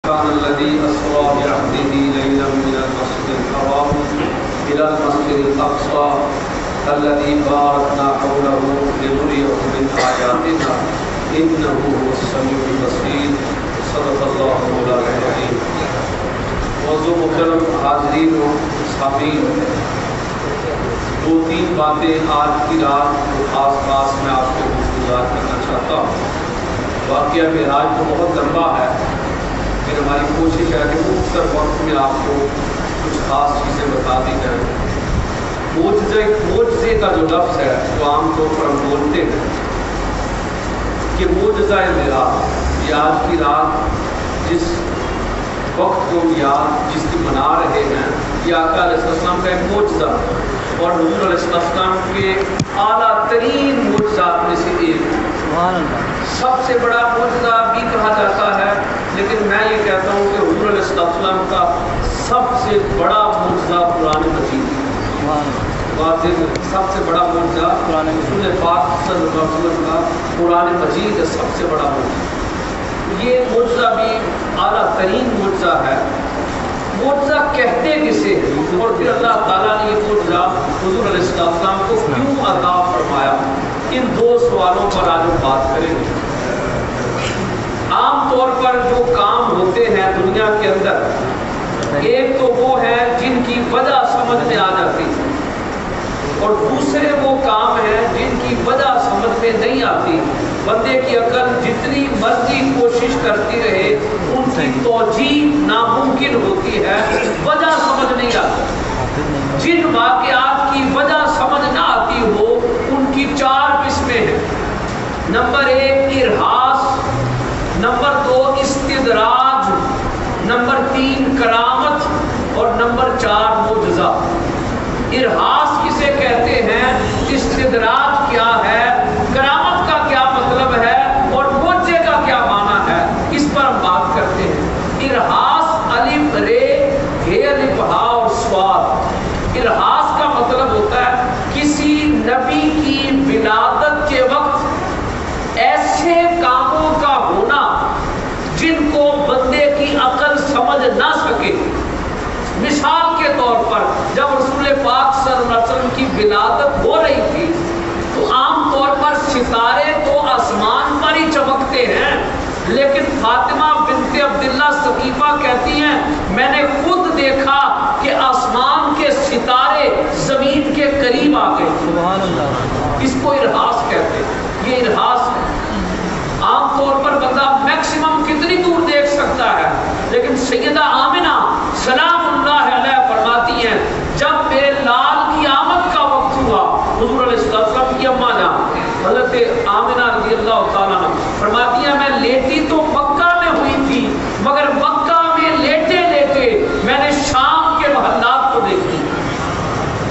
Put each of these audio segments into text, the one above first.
كان الذي أسرى بعبده ليلا من المسجد الحرام إلى المسجد الأقصى الذي باركنا حوله لنريه من آياتنا إنه هو السميع البصير صدق الله مولانا العظيم. موضوع محترم حاضرین و سامعین، دو تین باتیں آج کی رات خاص خاص میں آپ کو گزار کرنا چاہتا ہوں۔ واقعہ معراج تو بہت لمبا ہے، پھر ہماری کوشش ہے کہ مختصر وقت میں آپ کو کچھ خاص چیزیں بتا دی جائیں۔ معجزے کا جو لفظ ہے وہ عام طور پر ہم بولتے ہیں کہ معجزہ معراج، یہ آج کی رات جس وقت کو یاد جس کی منا رہے ہیں، یہ آقا علیہ السلام کا ایک معجزہ اور حضور علیہ السلام کے اعلیٰ ترین معجزات میں سے ایک، سب سے بڑا معجزہ بھی کہا جاتا ہے، لیکن میں یہ کہتا ہوں کہ حضور علیہ السلام کا سب سے بڑا معجزہ قرآن مجید ہے۔ سب سے بڑا معجزہ رسول پاک صلی اللہ علیہ وسلم کا قرآن مجید ہے، سب سے بڑا معجزہ۔ یہ معجزہ بھی اعلیٰ ترین معجزہ ہے۔ معجزہ کہتے کسے ہیں اور پھر اللہ تعالیٰ نے یہ معجزہ حضور علیہ السلام کو کیوں عطا فرمایا، ان دو سوالوں پر آج ہم بات کریں گے۔ عام طور پر جو کام ہوتے ہیں دنیا کے اندر، ایک تو وہ ہیں جن کی وجہ سمجھ میں آ جاتی ہے، اور دوسرے وہ کام ہیں جن کی وجہ سمجھ میں نہیں آتی۔ بندے کی عقل جتنی مرضی کوشش کرتی رہے، ان کی توجیہ ناممکن ہوتی ہے، وجہ سمجھ نہیں آتی۔ جن واقعات کی وجہ سمجھ نہ آتی ہو، ان کی 4 قسمیں ہیں۔ نمبر 1 ارہاس، نمبر 2 استدراج، نمبر 3 کرامت، اور نمبر 4 معجزہ۔ ارہاس کسے کہتے ہیں، استدراج کیا ہے، کرامت کا کیا مطلب ہے، اور معجزے کا کیا معنی ہے، اس پر ہم بات کرتے ہیں۔ ارہاس الف رے ہے الف ہا اور سواد۔ ارہاس کا مطلب ہوتا ہے کسی نبی کی ولادت کے وقت ایسے کاموں کا ہونا جن کو بندے کی عقل سمجھ نہ سکے۔ مثال کے طور پر جب رسول پاک صلی اللہ علیہ وسلم کی ولادت ہو رہی تھی تو عام طور پر ستارے تو آسمان پر ہی چمکتے ہیں، لیکن فاطمہ بنت عبداللہ ثقیفہ کہتی ہیں میں نے خود دیکھا کہ آسمان کے ستارے زمین کے قریب آ گئے۔ سبحان اللہ۔ اس کو ارہاس کہتے ہیں، یہ ارہاس ہے۔ عام طور پر بندہ میکسیمم کتنی دور دیکھ سکتا ہے، لیکن سیدہ آمنہ سلام اللہ علیہ فرماتی ہیں جب میرے لال کی آمد کا وقت ہوا، حضور علیہ السلام کی اماں جان حضرت آمنہ رضی اللہ تعالیٰ عنہ فرماتی ہیں میں لیٹی تو مکہ میں ہوئی تھی، مگر مکہ میں لیٹے لیٹے میں نے شام کے محلات کو دیکھی۔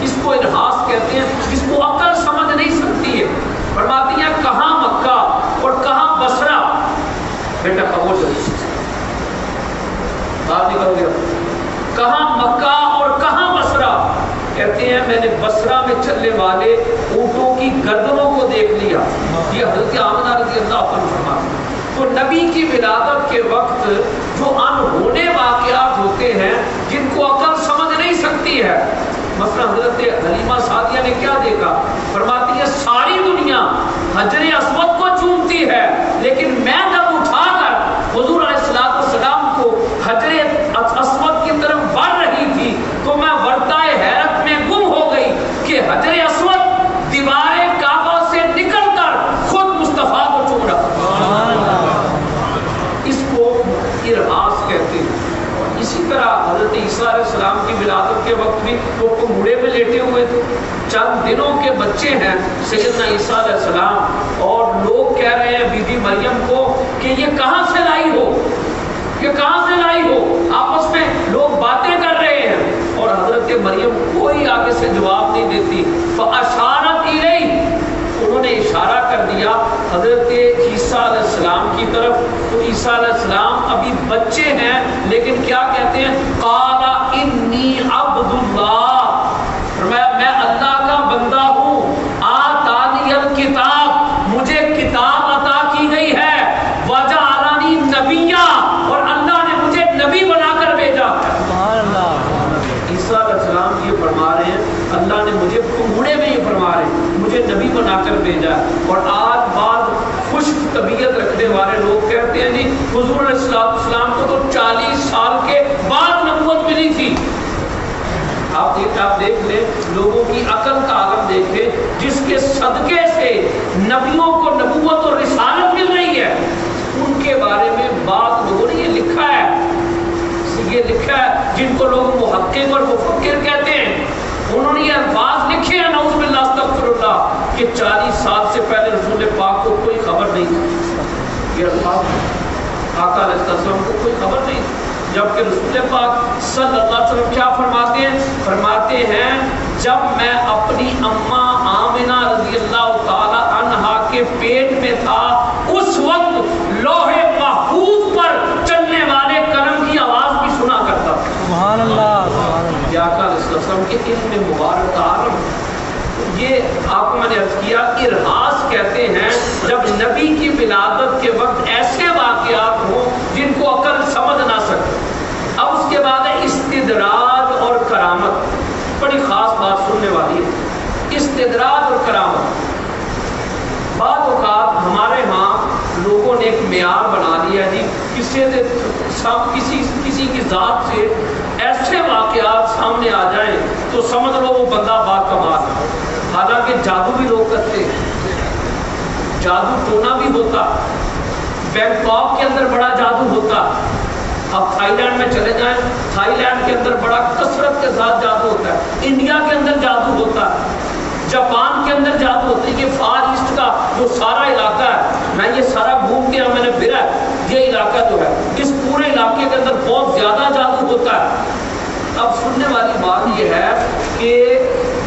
اس کو ارہاس کہتے ہیں، اس کو عقل سمجھ نہیں سکتی ہے۔ فرماتی ہیں کہاں مکہ اور کہاں بصرہ؟ بیٹا خاموش ہے، بات نہیں کرو گے، کہاں مکہ اور کہاں بصرہ؟ کہتے ہیں میں نے بصرہ میں چلنے والے اونٹوں کی گردنوں کو دیکھ لیا۔ یہ حضرت آمنہ رضی اللہ عنہ فرماتی ہیں۔ تو نبی کی ولادت کے وقت جو انہونے واقعات ہوتے ہیں جن کو عقل سمجھ نہیں سکتی ہے، مثلا حضرت حلیمہ سعدیہ نے کیا دیکھا؟ فرماتی ہے ساری دنیا حجر اسود کو چومتی ہے، لیکن میں جب اٹھا کر حضور علیہ السلام کو حجر اسود کی طرف بڑھ رہی تھی تو میں ورطۂ حیرت میں گم ہو گئی کہ حجر اسود دیوار کعبہ سے نکل کر خود مصطفیٰ کو چوم رہا۔ اس کو ارہاس کہتے ہیں۔ اسی طرح حضرت عیسیٰ علیہ السلام کی ولادت کے وقت بھی وہ کنگھوڑے میں لیٹے ہوئے تھے، چند دنوں کے بچے ہیں سیدنا عیسیٰ علیہ السلام، اور لوگ کہہ رہے ہیں بی بی مریم کو کہ یہ کہاں سے لائی ہو، یہ کہاں سے لائی ہو، آپس میں لوگ باتیں کر رہے ہیں، اور حضرت مریم کوئی آگے سے جواب نہیں دیتی۔ فَأَشَارَتْ إِلَيْهِ، انہوں نے اشارہ کر دیا حضرت عیسیٰ علیہ السلام کی طرف۔ تو عیسیٰ علیہ السلام ابھی بچے ہیں، لیکن کیا کہتے ہیں؟ قَالَ إِنِّي عَبْدُ اللَّهِ، فرمایا میں اللہ کا بندہ ہوں، آتانی الکتاب، مجھے کتاب عطا کی گئی ہے، وَجَعَلَنِي نَبِيًّا، اور اللہ نے مجھے حضور علیہ السلام کو تو 40 سال کے بعد نبوت ملی تھی۔ آپ دیکھ لیں لوگوں کی عقل کا عالم دیکھیں، جس کے صدقے سے نبیوں کو نبوت اور رسالت مل رہی ہے، ان کے بارے میں بات لوگوں نے یہ لکھا ہے جن کو لوگ محقق اور مفکر کہتے ہیں، انہوں نے یہ الفاظ لکھے ہیں نعوذ باللہ استغفر اللہ کہ 40 سال سے پہلے رسول پاک کو کوئی خبر نہیں تھی۔ یہ الفاظ آقا علیہ السلام کو کوئی خبر نہیں تھی، جبکہ رسول پاک صلی اللہ علیہ وسلم کیا فرماتے ہیں جب میں اپنی اماں آمنہ رضی اللہ تعالی عنہا کے پیٹ میں تھا، اس وقت لوح محفوظ پر چلنے والے قلم کی آواز بھی سنا کرتا تھا۔ سبحان اللہ، سبحان اللہ۔ یہ آقا علیہ السلام کے علم مبارک کا عالم، یہ آپ کو میں نے عرض کیا ارہاس کہتے ہیں جب نبی کی ولادت کے وقت ایسے واقعات ہوں جن کو عقل سمجھ نہ سکے۔ اب اس کے بعد ہے استدراج اور کرامت، بڑی خاص بات سننے والی ہے، استدراج اور کرامت۔ بعض اوقات ہمارے ہاں لوگوں نے ایک معیار بنا لیا جی کسی کی ذات سے ایسے واقعات سامنے آ جائیں تو سمجھ لو وہ بندہ باکمال ہے۔ حالانکہ جادو بھی لوگ کرتے ہیں، جادو ٹونا بھی ہوتا، بینکاک کے اندر بڑا جادو ہوتا، اب تھائی لینڈ میں چلے جائیں، تھائی لینڈ کے اندر بڑا کثرت کے ساتھ جادو ہوتا ہے، انڈیا کے اندر جادو ہوتا ہے، جاپان کے اندر جادو ہوتا ہے۔ یہ فار ایسٹ کا جو سارا علاقہ ہے، میں یہ سارا گھوم کے میں نے پھرا ہے، یہ علاقہ جو ہے اس پورے علاقے کے اندر بہت زیادہ جادو ہوتا ہے۔ اب سننے والی بات یہ ہے کہ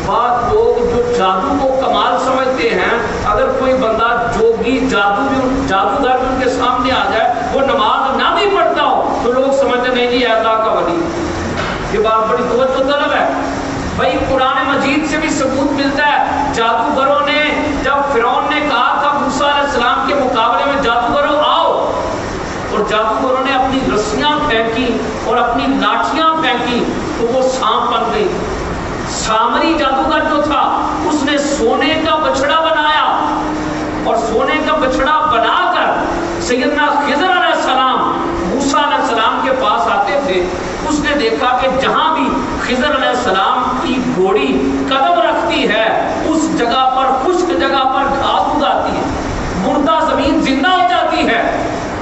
بعض لوگ جو جادو کو کمال سمجھتے ہیں، اگر کوئی بندہ جوگی جادوگر بھی ان کے سامنے آ جائے، وہ نماز نہ بھی پڑھتا ہو تو لوگ سمجھتے نہیں جی اللہ کا ولی۔ یہ بات بڑی توجہ طلب ہے بھائی، قرآن مجید سے بھی ثبوت ملتا ہے۔ جادوگروں نے جب فرعون نے کہا تھا موسیٰ علیہ السلام کے مقابلے میں جادوگروں آؤ، اور جادوگروں نے اپنی رسیاں پھینکی اور اپنی لاٹھیاں پھینکی تو وہ سانپ بن گئی۔ سامری جادوگر جو تھا اس نے سونے کا بچڑا بنایا، اور سونے کا بچڑا بنا کر سیدنا خضر علیہ السلام موسیٰ علیہ السلام کے پاس آتے تھے۔ اس نے دیکھا کہ جہاں بھی خضر علیہ السلام کی گھوڑی قدم رکھتی ہے اس جگہ پر، خشک جگہ پر گھاس اگاتی ہے، مردہ زمین زندہ ہو جاتی ہے۔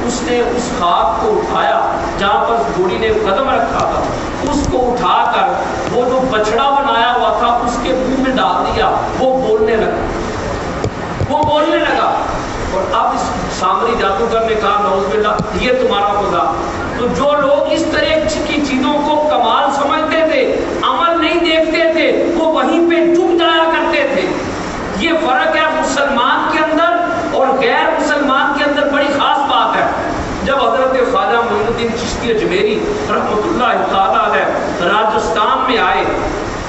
اس نے اس خاک کو اٹھایا جہاں پر گھوڑی نے قدم رکھا تھا، اس کو اٹھا کر وہ جو بچڑا بنایا ہوا تھا اس کے منہ میں ڈال دیا، وہ بولنے لگا۔ اور اب اس سامری جادوگر نے کہا نعوذ باللہ یہ تمہارا خدا۔ تو جو لوگ اس طرح کی چیزوں کو کمال سمجھتے تھے، عمل نہیں دیکھتے تھے، وہ وہیں پہ ڈوب جایا کرتے تھے۔ یہ فرق ہے مسلمان کے اندر اور غیر مسلمان کے اندر، بڑی خاص بات ہے۔ جب حضرت خواجہ معین الدین چشتی اجمیری رحمۃ اللہ تعالی علیہ راجستھان میں آئے،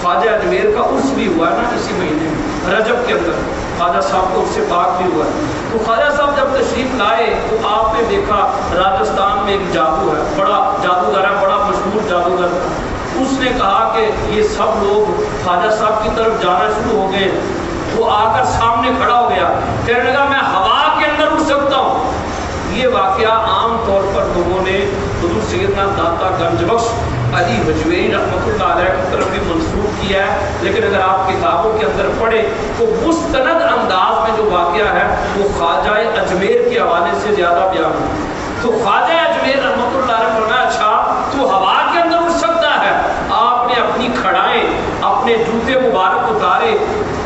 خواجہ اجمیر کا عرس بھی ہوا ہے نا اسی مہینے میں رجب کے اندر، خواجہ صاحب کو اس سے پاک بھی ہوا ہے۔ تو خواجہ صاحب جب تشریف لائے تو آپ نے دیکھا راجستھان میں ایک جادو ہے، بڑا جادوگر ہے، بڑا مشہور جادوگر تھا۔ اس نے کہا کہ یہ سب لوگ خواجہ صاحب کی طرف جانا شروع ہو گئے۔ وہ آ کر سامنے کھڑا ہو گیا، کہنے لگا میں ہوا کے اندر اڑ سکتا ہوں۔ یہ واقعہ عام طور پر لوگوں نے حضور سیدنا داتا گنج بخش علی حجویری رحمۃ اللہ علیہ کی طرف بھی منسوخ کیا ہے، لیکن اگر آپ کتابوں کے اندر پڑھیں تو مستند انداز میں جو واقعہ ہے وہ خواجہ اجمیر کے حوالے سے زیادہ بیان ہے۔ تو خواجہ اجمیر رحمۃ اللہ علیہ فرمایا اچھا تو ہوا کے اندر اڑ سکتا ہے؟ آپ نے اپنی کھڑائیں، اپنے جوتے مبارک اتارے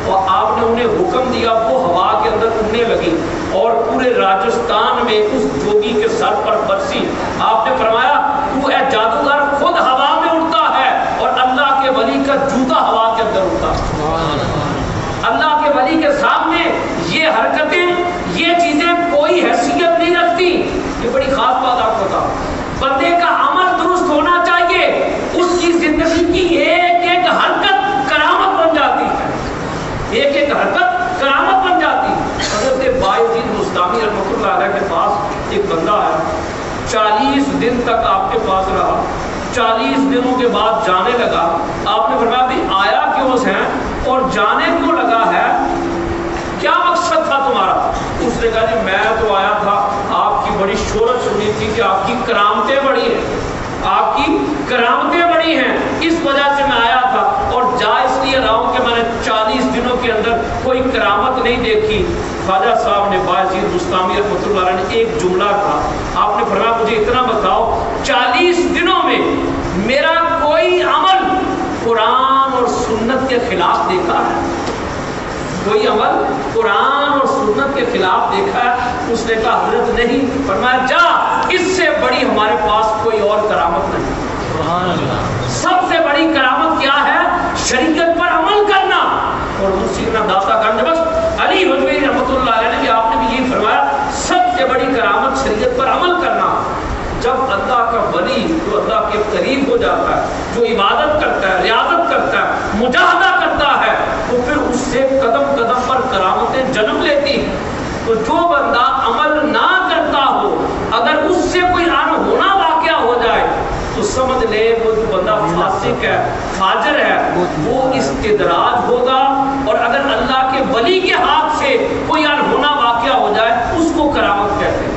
اور آپ نے انہیں حکم دیا، وہ ہوا کے اندر اڑنے لگی اور پورے راجستھان میں اس جوگی کے سر پر برسی۔ آپ نے فرمایا تو اے جادوگر خود ہوا میں اڑتا ہے اور اللہ کے ولی کا جوتا ہوا کے اندر اڑتا ہے۔ اللہ کے ولی کے سامنے یہ حرکتیں، یہ چیزیں کوئی حیثیت نہیں رکھتی۔ یہ بڑی خاص بات آپ کو بتا، بندے کا عمل درست ہونا چاہیے، اس کی زندگی کی ایک ایک حرکت کرامت بن جاتی ہے، ایک ایک حرکت کرامت بن جاتی ہے۔ حضرت بایزید بستامی رحمۃ اللہ علیہ کے پاس ایک بندہ ہے، 40 دن تک آپ کے پاس رہا، 40 دنوں کے بعد جانے لگا۔ آپ نے فرمایا بھی آیا کیوں ہے اور جانے کیوں لگا ہے، کیا مقصد تھا تمہارا؟ اس نے کہا جی میں تو آیا تھا آپ کی बड़ी शोहरत सुनी थी कि आपकी करामतें बड़ी हैं, आपकी करामतें बड़ी हैं, इस वजह से मैं आया था। और जा इसलिए रहा हूँ कि मैंने 40 दिनों के अंदर कोई करामत नहीं देखी। ख्वाजा साहब ने बायजीद बुस्तामी रहमतुल्लाह अलैह ने एक जुमला कहा, आपने फरमाया मुझे इतना बताओ 40 दिनों में मेरा कोई अमल कुरान और सुन्नत के खिलाफ देखा है? कोई अमल कुरान और सुन्नत के खिलाफ देखा है? उसने कहा हजरत नहीं। फरमाया जा, इससे बड़ी हमारे पास कोई और करामत नहीं। सबसे बड़ी करामत क्या है? शरीयत पर अमल करना। और दूसरी दाता गंजबख्श अली हजवी रहमतुल्लाह अलैह ने भी, आपने भी यही फरमाया, सबसे बड़ी करामत शरीयत पर अमल करना। जब अल्लाह का वली जो अल्लाह के करीब हो जाता है, जो इबादत करता है, रियाजत करता है, मुजाहदा करता है, तो फिर उससे कदम कदम पर करामतें जन्म लेती हैं। तो जो बंदा अमल ना करता हो, अगर उससे कोई अनहोना वाक़या हो जाए तो समझ ले वो जो बंदा फासिक है, फाजिर है, वो इस्तिदराज होगा। और अगर अल्लाह के वली के हाथ से कोई अनहोना वाक़या हो जाए उसको करामत कहते हैं।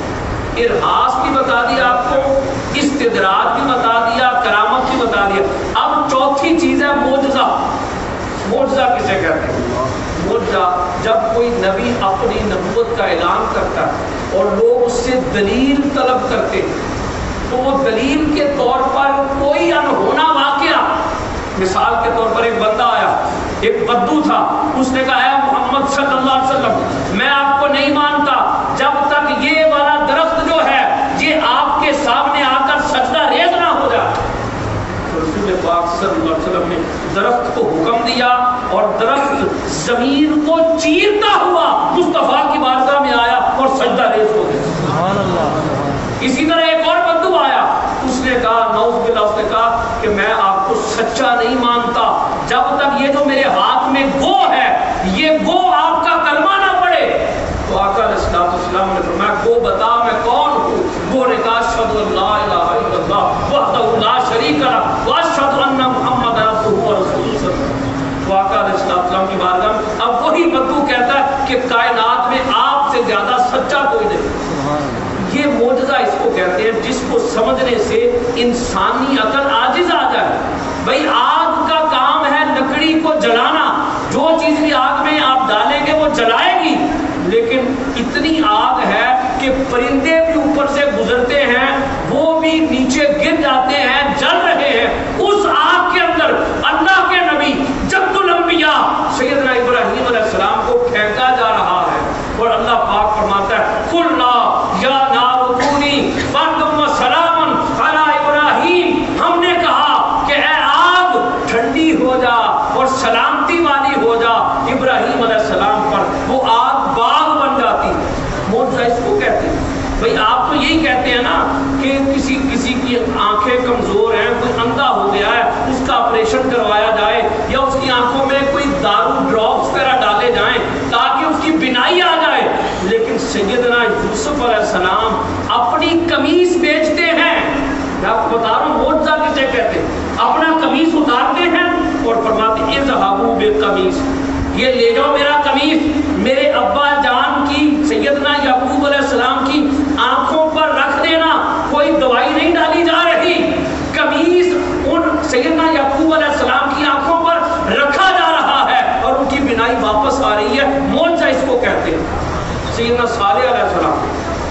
इरहास भी बता दिया आपको, इस्तिदराज भी बता दिया, करामत भी बता दिया। अब चौथी चीज है मोजज़ा। मोजज़ा किसे कहते हैं? मोजज़ा जब कोई नबी अपनी नबूवत का ऐलान करता है और लोग उससे दलील तलब करते हैं, तो वो दलील के तौर पर कोई अनहोना वाक़या, मिसाल के तौर पर एक बंदा आया, एक बद्दू था, उसने कहा है मोहम्मद सल्लल्लाहु अलैहि वसल्लम मैं आपको नहीं मानता जब तक ये वाला दरख्त जो है ये आपके सामने आकर सजदा रेज़ ना हो जाए। रसूल पाक सल्लल्लाहु अलैहि वसल्लम ने दरख्त को हुक्म दिया और दरख्त जमीन को चीरता हुआ मुस्तफा की बारगाह में आया और सजदा रेज़ हो गया। सुभान अल्लाह। इसी तरह एक और बद्दू आया, उसने कहा नौज़ुबिल्लाह, उसने कहा कि मैं आपको सच्चा नहीं मानता जब तक ये जो मेरे हाथ में गो है, ये गो आपका कलमा ना पड़े। तो आका अलैहिस्सलाम ने फरमाया गो बता मैं कौन हूँ? गो ने कहा अशहदु अल्ला इलाहा इल्लल्लाह वहदहु ला शरीका लह व अशहदु अन्ना मुहम्मदन अब्दुहु व रसूलुहु। तो आका अलैहिस्सलाम की बारगाह में अब वही बद्दू कहता है कि कायनात में आपसे ज्यादा सच्चा कोई नहीं। ये मोजज़ा इसको कहते हैं जिसको समझने से इंसानी अकल आजिज आ जाए। भाई आग का काम है लकड़ी को जलाना, जो चीज भी आग में आप डालेंगे वो जलाएगी, लेकिन इतनी आग है कि परिंदे भी ऊपर से गुजरते हैं, वो भी नीचे गिर जाते हैं, जल रहे हैं। उस आग के अंदर अल्लाह के नबी जद्दुल अंबिया सैयदना इब्राहीम अलैहिस्सलाम को फेंका जा रहा है और अल्लाह पाक फरमाता है कुल्ला या नार कूनी बर्दम व सलामन अला इब्राहीम, हमने कहा कि ए आग ठंडी हो जा और सलामती वाली हो जा इब्राहीम अलैहिस्सलाम पर। वो आग बाग बन जाती। मोजज़ा इसको कहते हैं। भाई आप तो यही कहते हैं ना कि किसी की आंखें कमजोर हैं, कोई अंधा हो गया है, उसका ऑपरेशन करवाया जाए या उसकी आंखों में कोई दारू ड्रॉप्स वगैरह डाले जाएं ताकि उसकी बिनाई आ जाए। लेकिन सैयदना यूसुफ अलैहिस्सलाम अपनी कमीज बेचते हैं। मैं आपको बता रहा हूँ मोजज़ा किसे कहते हैं। अपना कमीज उतारते हैं और फरमाते इज़हाबू बिल-कमीज, ये ले जाओ मेरा कमीज, मेरे अब्बा जान की सैयदना याकूब अलैहिस्सलाम की आंखों पर रख देना, कोई दवाई नहीं डाली जा रही, कमीज उन सैयदना याकूब अलैहिस्सलाम की आंखों पर रखा जा रहा है और उनकी बिनाई वापस आ रही है। मोजज़ा इसको कहते हैं। सैयदना सालेह अलैहिस्सलाम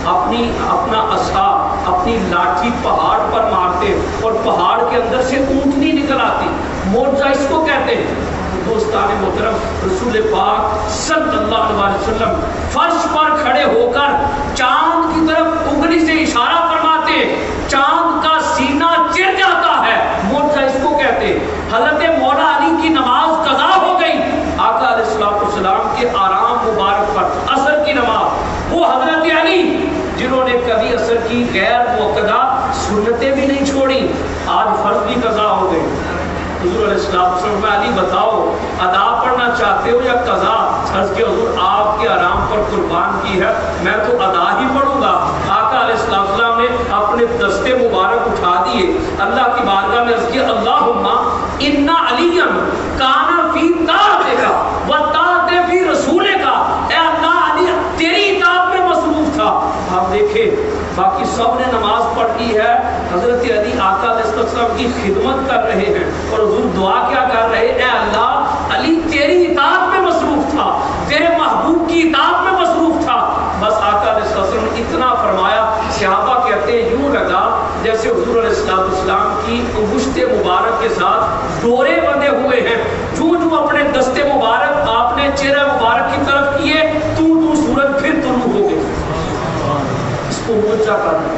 अपना असा, अपनी लाठी पहाड़ पर मारते और पहाड़ के अंदर से ऊंटनी निकल आती। मोजज़ा इसको कहते हैं। दोस्तान मोहतरम, रसूल पाक सल्लल्लाहु अलैहि वसल्लम फर्श पर खड़े होकर चांद की तरफ उंगली से इशारा फरमाते, चांद का सीना चिर जाता है। मोजज़ा इसको कहते हैं। हज़रत मौला अली की नमाज कज़ा हो गई, आका अलैहिस्सलाम के आराम मुबारक पर असर की नमाज। वो हज़रत अली जिन्होंने कभी असर की गैर मुक़द्दा सुन्नतें भी नहीं छोड़ी, आज फर्ज भी कज़ा हो गई। हुजूर अलैहिस्सलाम अली बताओ अदा पढ़ना चाहते हो या कज़ा? अर्ज़ के हुजूर आपके आराम पर कुर्बान की है, मैं तो अदा ही पढ़ूंगा। आका अलैहिस्सलाम ने अपने दस्ते मुबारक उठा दिए, अल्लाह की बारगाह में अर्ज़ किया अल्लाहुम्मा इन्ना अलियन काना फी ताअतिका व ताअति फी रसूलिका। ए अल्लाह, अली तेरी इताअत में मसरूफ था। आप देखें वसल्लम की खिदमत कर रहे हैं और हुजूर दुआ क्या कर रहे हैं, ए अल्लाह अली तेरी इताअत में मसरूफ था, तेरे महबूब की इताअत में मसरूफ था। बस आका अलैहि वसल्लम ने इतना फरमाया, सहाबा कहते हैं यूं लगा जैसे हुजूर अलैहिस्सलाम की अंगुश्ते मुबारक के साथ डोरे बंधे हुए हैं। जो जो अपने दस्ते मुबारक आपने चेहरा मुबारक की तरफ किए, तू सूरज फिर तुलू हो गई। इसको मोजा करना।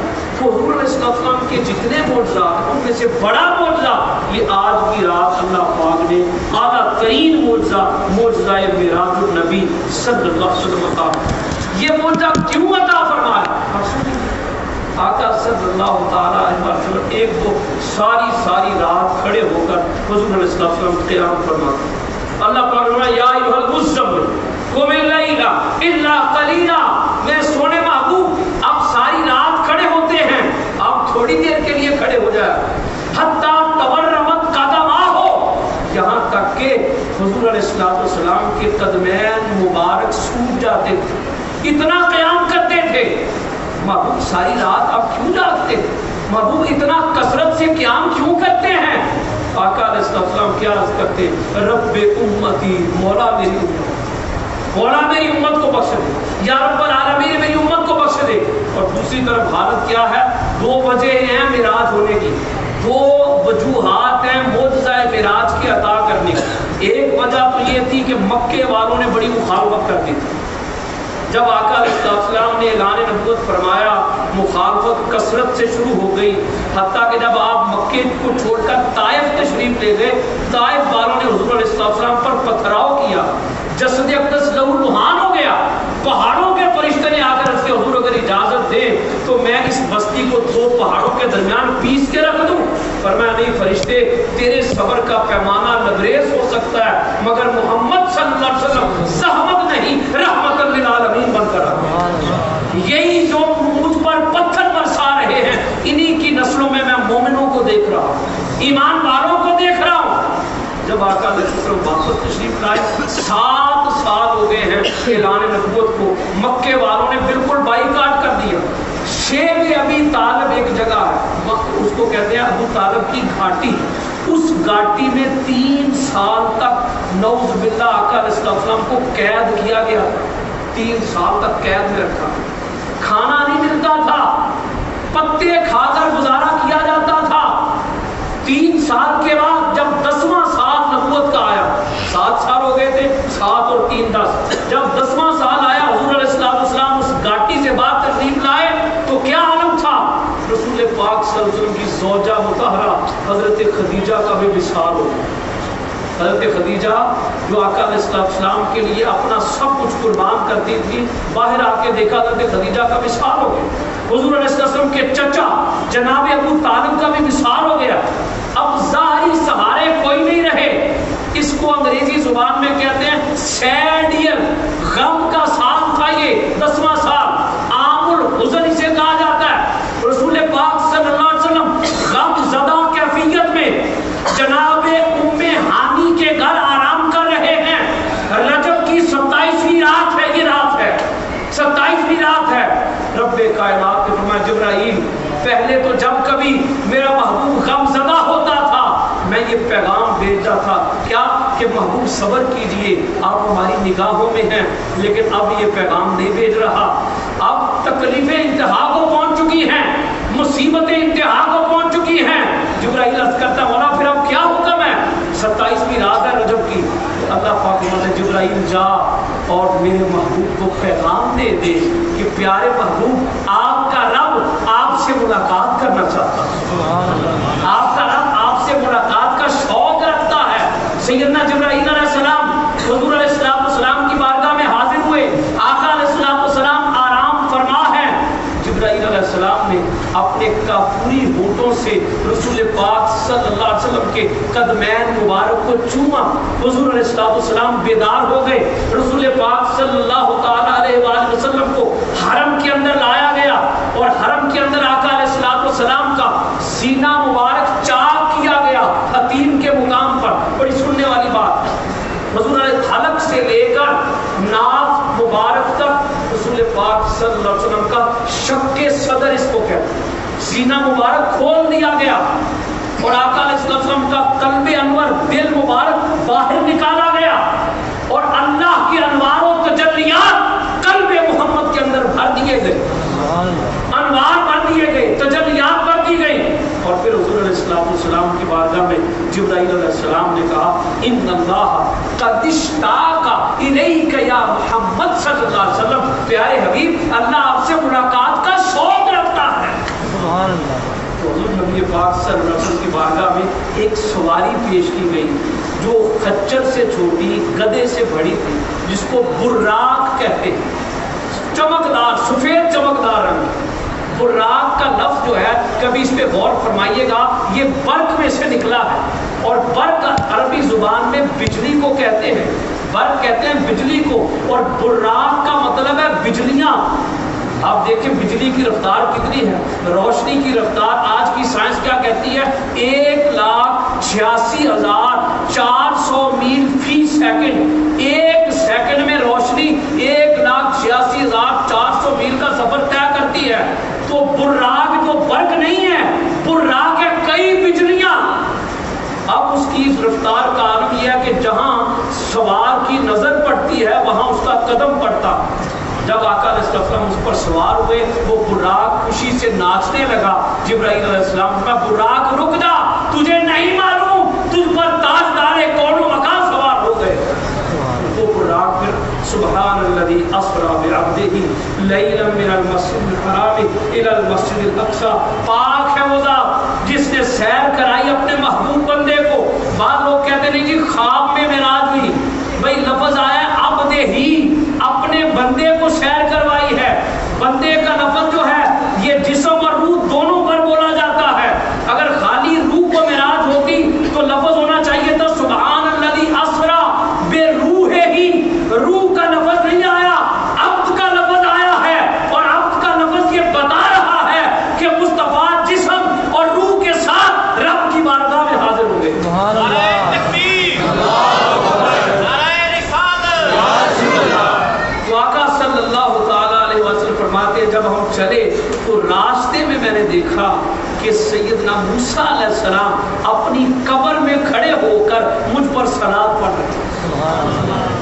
हुजूर अलैहिस्सलाम के जितने मोजा उनमें से बड़ा मोजा ये आज की रात अल्लाह पाक ने आला तरीन मोजाए मिराजुन नबी सल्लल्लाहु अलैहि वसल्लम का ये मोजा क्यों अता फरमाया। आका सल्लल्लाहु ताला अलैहि वसल्लम एक दो सारी रात खड़े होकर हुजूर अलैहिस्सलाम वसल्लम क़याम फरमाते। अल्लाह पाक ने या अय्युहल मुज़्ज़म्मिल कुमिल लैला इल्ला क़लीला, मैं सोने महबूब अब सारी रात खड़े होते हैं, अब थोड़ी देर के लिए खड़े हो जाए। हत्ता तवर्रमत कदमा हो, यहाँ तक के हुजूर अलैहिस्सलाम के कदमैन मुबारक सूख जाते थे, इतना क़याम करते थे। महबूब सारी रात आप क्यों जागते, महबूब इतना कसरत से क़याम क्यों करते हैं। आका अलैहिस्सलाम क्या अर्ज़ करते, रब्बे उम्मती, मौला मेरी उम्मत, मौला मेरी उम्मत को बख्श दे, या रब्बल आलमीन मेरी उम्मत को बख्श दे। और दूसरी तरफ हालत क्या है, दो वजह हैं मिराज होने की, दो वजूहात हैं मोजज़ाए मिराज की अता करने की। एक वजह तो ये थी कि मक्के वालों ने बड़ी मुखालफत कर दी थी। जब आका अलैहिस्सलाम ने ऐलान नबूवत फरमाया, मुखालफत कसरत से शुरू हो गई, हत्ता कि जब आप मक्के को छोड़कर ताइफ तशरीफ ले गए, ताइफ वालों ने हुजूर अलैहिस्सलाम पर पथराव किया, जसद अक़दस लहूलुहान हो गया। पहाड़ों के फरिश्ते ने आकर उसके हुजूर अगर इजाजत दे तो मैं इस बस्ती को दो पहाड़ों के दरमियान पीस के रख दूं। फरमाया नहीं फरिश्ते, तेरे सब्र का पैमाना लबरेज हो सकता है, मगर मोहम्मद सल्लल्लाहु अलैहि वसल्लम सहमत नहीं, रहमतुल लिल आलमीन बनकर आ। यही जो मुझ पर पत्थर बरसा रहे हैं, इन्हीं की नस्लों में मैं मोमिनों को देख रहा हूँ, ईमान वालों को देख रहा हूँ। जब आका वापस तशरीफ लाए, 7 साल हो गए हैं ऐलान नबूवत को, मक्के वालों ने बिल्कुल बाइकाट कर दिया। शेब अबी तालिब एक जगह है, उसको कहते हैं अबू तालिब की घाटी, उस घाटी में 3 साल तक नऊज़ बिल्लाह आका अलैहिस्सलाम को कैद किया गया। 3 साल तक कैद में रखा, खाना नहीं मिलता था, पत्ते खाकर गुजारा किया जाता था। 3 साल के बाद जब 10वां साल नबूवत का आया, 7 साल हो गए थे, 7 और 3 10, जब 10वां साल आया हुजूर अलैहिस्सलाम उस घाटी से बाहर तशरीफ लाए तो क्या आलम था। रसूल पाक सल्लल्लाहु अलैहि वसल्लम की ज़ौजा मुतहरा हजरत खदीजा का भी विसाल हो गया। हजरत खदीजा जो आका अलैहिस्सलाम के लिए अपना सब कुछ कुर्बान करती थी, बाहर आके देखा हजरत खदीजा का विसाल हो गया। हुजूर अलैहिस्सलाम के चचा जनाब अबू तालिब का भी विसाल हो गया। अब ज़ाहिरी सहारे कोई नहीं रहे। इसको अंग्रेजी जुबान में कहते हैं सैड ईयर, गम का साल था ये 10वां साल, आमुल हुज़न इसे कहा जाता है। रसूल पाक सल्लल्लाहु अलैहि वसल्लम गम ज़दा कैफियत में जनाब उम्मे हानी के घर आराम कर रहे हैं। रजब की 27वीं रात है, ये रात है 27वीं रात है। रब्बे कायनात ने फरमाया जिब्राइल, पहले तो जब कभी मेरा महबूब गमज़दा होता था मैं ये पैगाम भेजता था क्या कि महबूब सब्र कीजिए, आप हमारी निगाहों में हैं, लेकिन अब ये पैगाम नहीं भेज रहा। अब तकलीफें इंतहा को पहुंच चुकी हैं, मुसीबतें इंतहा को पहुंच चुकी हैं। जिब्राइल अर्ज़ करता मौला फिर अब क्या हुक्म है। 27वीं रात है रजब की। अल्लाह पाक ने जिब्राइल जा और मेरे महबूब को पैगाम दे दे कि प्यारे महबूब आपका रब आपसे मुलाकात करना चाहता है, आपका रब आपसे मुलाकात का शौक रखता है। सैयदना जिब्राइल अलैहिस्सलाम हुजूर अलैहिस्सलाम की बारगाह में हाजिर हुए। आका अलैहिस्सलाम आराम फरमा है। जिब्राइल अलैहिस्सलाम ने अपने काफूरी होठों से रसूल पाक सल्लल्लाहु अलैहि वसल्लम के कदमैन मुबारक को चूमा। हुजूर अलैहिस्सलाम बेदार हो गए। रसूल पाक सल्लल्लाहु ताला अलैहि वसल्लम को हरम के अंदर लाया गया और हरम के अंदर आका अलैहिस्सलाम का सीना मुबारक चाक किया गया हतीम के मुकाम पर। बड़ी सुनने वाली बात, हुजूर हलक से लेकर नाफ मुबारक तक रसूल पाक सल्लल्लाहु अलैहि वसल्लम का शक्के सदर इसको कहते हैं, सीना मुबारक खोल दिया गया। اور آقا علیہ السلام کا قلب انور دل مبارک باہر نکالا گیا اور اللہ کی انوار و تجلیات قلب محمد کے اندر بھر دیے گئے، انوار بھر دیے گئے، تجلیات بھر دی گئی۔ اور پھر حضور علیہ السلام کی بارگاہ میں جبرائیل علیہ السلام نے کہا ان اللہ قد اشتاق الیک یا محمد صلی اللہ علیہ وسلم، پیارے حبیب اللہ آپ سے ملاقات کا شوق رکھتا ہے۔ سبحان اللہ۔ تو حضور نبی پاک صلی اللہ علیہ وسلم کی بارگاہ میں ایک سواری پیش کی گئی جو خچر سے چھوٹی گدھے سے بڑی تھی، جس کو براق کہتے ہیں، چمکدار سفید چمکدار رنگ۔ براق کا لفظ جو ہے کبھی اس پہ غور فرمائیے گا، یہ برق میں سے نکلا ہے، اور برق عربی زبان میں بجلی کو کہتے ہیں، برق کہتے ہیں بجلی کو، اور براق کا مطلب ہے بجلیاں۔ آپ دیکھیں بجلی کی رفتار کتنی ہے، روشنی کی رفتار آج کی سائنس کیا کہتی ہے، 1,86,400 میل فی سیکنڈ۔ ایک سیکنڈ میں روشنی 1,86,400 میل کا سفر طے کرتی ہے۔ تو براق جو برق نہیں ہے، براق ہے کئی بجلیاں۔ اب اس کی رفتار کا عالم یہ ہے کہ جہاں سوار کی نظر پڑتی ہے وہاں اس کا قدم پڑتا۔ جب آقا علیہ السلام اس پر سوار ہوئے وہ براق خوشی سے ناچنے لگا۔ جبرائیل علیہ السلام کا براق رک جا، تجھے نہیں معلوم تجھ پر تاجدار کون و مکان سوار ہو گئے۔ وہ براق پھر سبحان الذی اسری بعبدہ لیلا من المسجد الحرام الی المسجد الاقصی، پاک ہے وہ ذات جس نے سیر کرائی اپنے محبوب بندے کو۔ بعض لوگ کہتے نہیں جی خواب میں معراج ہوئی، بھائی لفظ آیا عبدہ ہی، اپنے بندے کو سیر کروائی ہے۔ بندے کا لفظ جو ہے یہ جسم اور روح دونوں پر بولا جاتا ہے۔ اگر خالی روح کو معراج ہوتی تو لفظ ہونا چاہیے تھا سبحان الذی اسری بے روح ہی، روح کا لفظ نہیں آیا، عبد کا لفظ آیا ہے، اور عبد کا لفظ یہ بتا رہا ہے کہ مصطفیٰ جسم اور روح کے ساتھ رب کی بارگاہ میں حاضر ہو گئے۔ سبحان اللہ۔ تو آقا صلی اللہ تعالیٰ علیہ وسلم فرماتے ہیں جب ہم چلے تو راستے میں میں نے دیکھا کہ سیدنا موسیٰ علیہ السلام اپنی قبر میں کھڑے ہو کر مجھ پر صلاۃ پڑھ رہے ہیں۔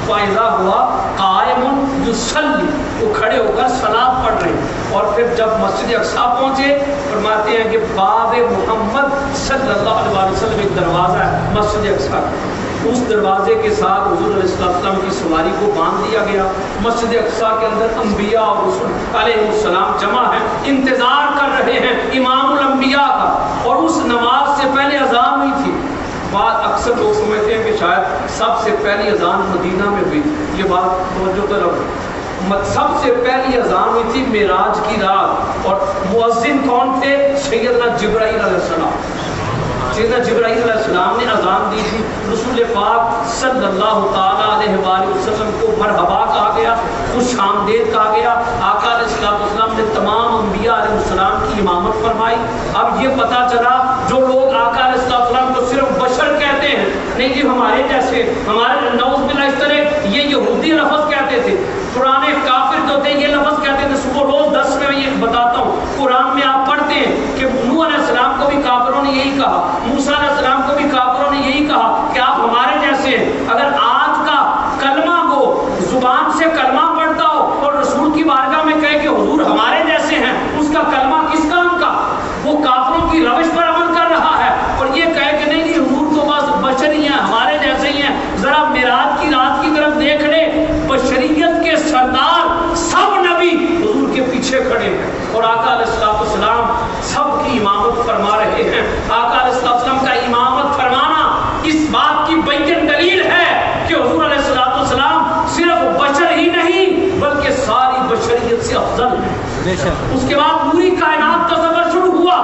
فائدہ ہوا قائم یصلی، وہ کھڑے ہو کر صلاۃ پڑھ رہے ہیں۔ اور پھر جب مسجد اقصیٰ پہنچے فرماتے ہیں کہ باب محمد صلی اللہ علیہ وسلم ایک دروازہ ہے مسجد اقصیٰ، اس دروازے کے ساتھ حضور علیہ السلام کی سواری کو باندھ دیا گیا۔ مسجد اقصیٰ کے اندر انبیاء اور رسول علیہ السلام جمع ہیں، انتظار کر رہے ہیں امام الانبیاء کا، اور اس نماز سے پہلے اذان ہوئی تھی۔ بات اکثر لوگ سمجھتے ہیں کہ شاید سب سے پہلی اذان مدینہ میں ہوئی، یہ بات توجہ طرف، سب سے پہلی اذان ہوئی تھی معراج کی رات، اور مؤذن کون تھے؟ سیدنا جبرائیل علیہ السلام۔ سیدنا جبرائیل علیہ السلام نے اذان دی تھی، رسول پاک صلی اللہ تعالیٰ علیہ وآلہ وسلم کو مرحبا کہا گیا، خوش آمدید کہا گیا۔ آقا علیہ السلام نے تمام انبیاء علیہ السلام کی امامت فرمائی۔ اب یہ پتا چلا جو لوگ آقا علیہ السلام کو صرف بشر کہتے ہیں، نہیں جی ہمارے جیسے، ہمارے نعوذ باللہ اس طرح یہ یہودی لفظ کہتے تھے، پرانے کافر جو تھے یہ لفظ کہتے تھے۔ صبح روز 10 میں یہ بتاتا ہوں، قرآن میں آپ پڑھتے ہیں کہ نوح علیہ السلام کو بھی کافروں نے یہی کہا، موسیٰ علیہ السلام کو بھی کافروں نے یہی کہا کہ آپ ہمارے جیسے ہیں۔ اگر آج کا کلمہ کو زبان سے کلمہ پڑھتا ہو اور رسول کی بارگاہ میں کہے کہ حضور ہمارے جیسے ہیں، اس کا کلمہ کس کام کا؟ وہ کافروں کی روش پر عمل کر رہا ہے، اور یہ کہے کہ نہیں حضور تو بس بشر ہی ہیں، ہمارے جیسے ہی ہیں۔ ذرا معراج کی رات کی طرف دیکھ لے، بشریت کے سردار سب نبی حضور کے پیچھے کھڑے ہیں، اور آقا علیہ السلام سب کی امامت فرما رہے ہیں۔ آقا علیہ السلام کا امامت فرمانا اس بات کی بین دلیل ہے کہ حضور علیہ السلام صرف بشر ہی نہیں بلکہ ساری بشریت سے افضل ہیں۔ اس کے بعد پوری کائنات کا سفر شروع ہوا۔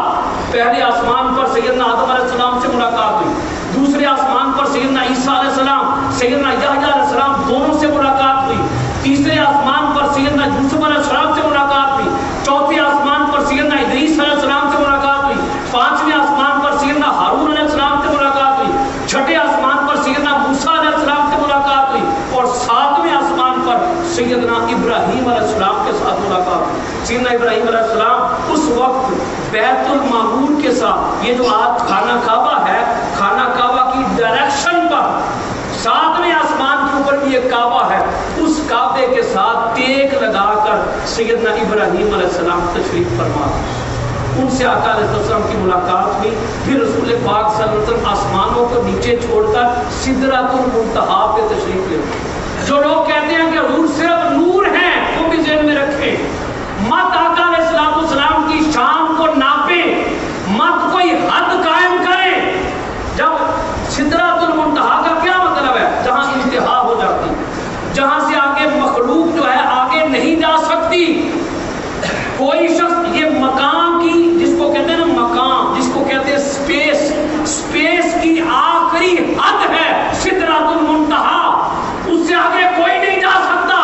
پہلے آسمان پر سیدنا آدم علیہ السلام سے ملاقات ہوئی، دوسرے آسمان پر سیدنا عیسیٰ علیہ السلام، سیدنا یحییٰ علیہ السلام دونوں سے ملاقات ہوئی، تیسرے آسمان پر سیدنا یوسف علیہ السلام سے ملاقات ہوئی، چوتھے آسمان پر سیدنا ادریس علیہ السلام سے ملاقات ہوئی، پانچویں آسمان پر سیدنا ہارون علیہ السلام سے ملاقات ہوئی، چھٹے آسمان پر سیدنا موسیٰ علیہ السلام سے ملاقات ہوئی، اور ساتویں آسمان پر سیدنا ابراہیم علیہ السلام کے ساتھ ملاقات ہوئی۔ سیدنا ابراہیم علیہ السلام اس وقت بیت المعمور کے ساتھ، یہ جو آج خانہ کعبہ ہے، خانہ کعبہ کی ڈائریکشن پر 7ویں آسمان کے اوپر بھی ایک کعبہ ہے، اس کعبے کے ساتھ ٹیک لگا کر سیدنا ابراہیم علیہ السلام تشریف فرما، ان سے آقا علیہ السلام کی ملاقات ہوئی. پھر رسول پاک صلی اللہ علیہ وسلم آسمانوں کو نیچے چھوڑ کر سدرۃ المنتہا پہ تشریف لے گئے. جو لوگ کہتے ہیں کہ حضور صرف نور ہیں، وہ بھی ذہن میں رکھیں. مت آقا علیہ السلام کی شان کو ناپیں، مت کوئی حد قائم کریں. جب سدرۃ المنتہا کا کیا مطلب ہے؟ جہاں انتہا ہو جاتی، جہاں سے آگے مخلوق جو ہے آگے نہیں جا سکتی. کوئی شخص یہ مقام کی، جس کو کہتے ہیں نا مقام، جس کو کہتے ہیں سپیس کی آخری حد ہے سدرۃ المنتہا، اس سے آگے کوئی نہیں جا سکتا.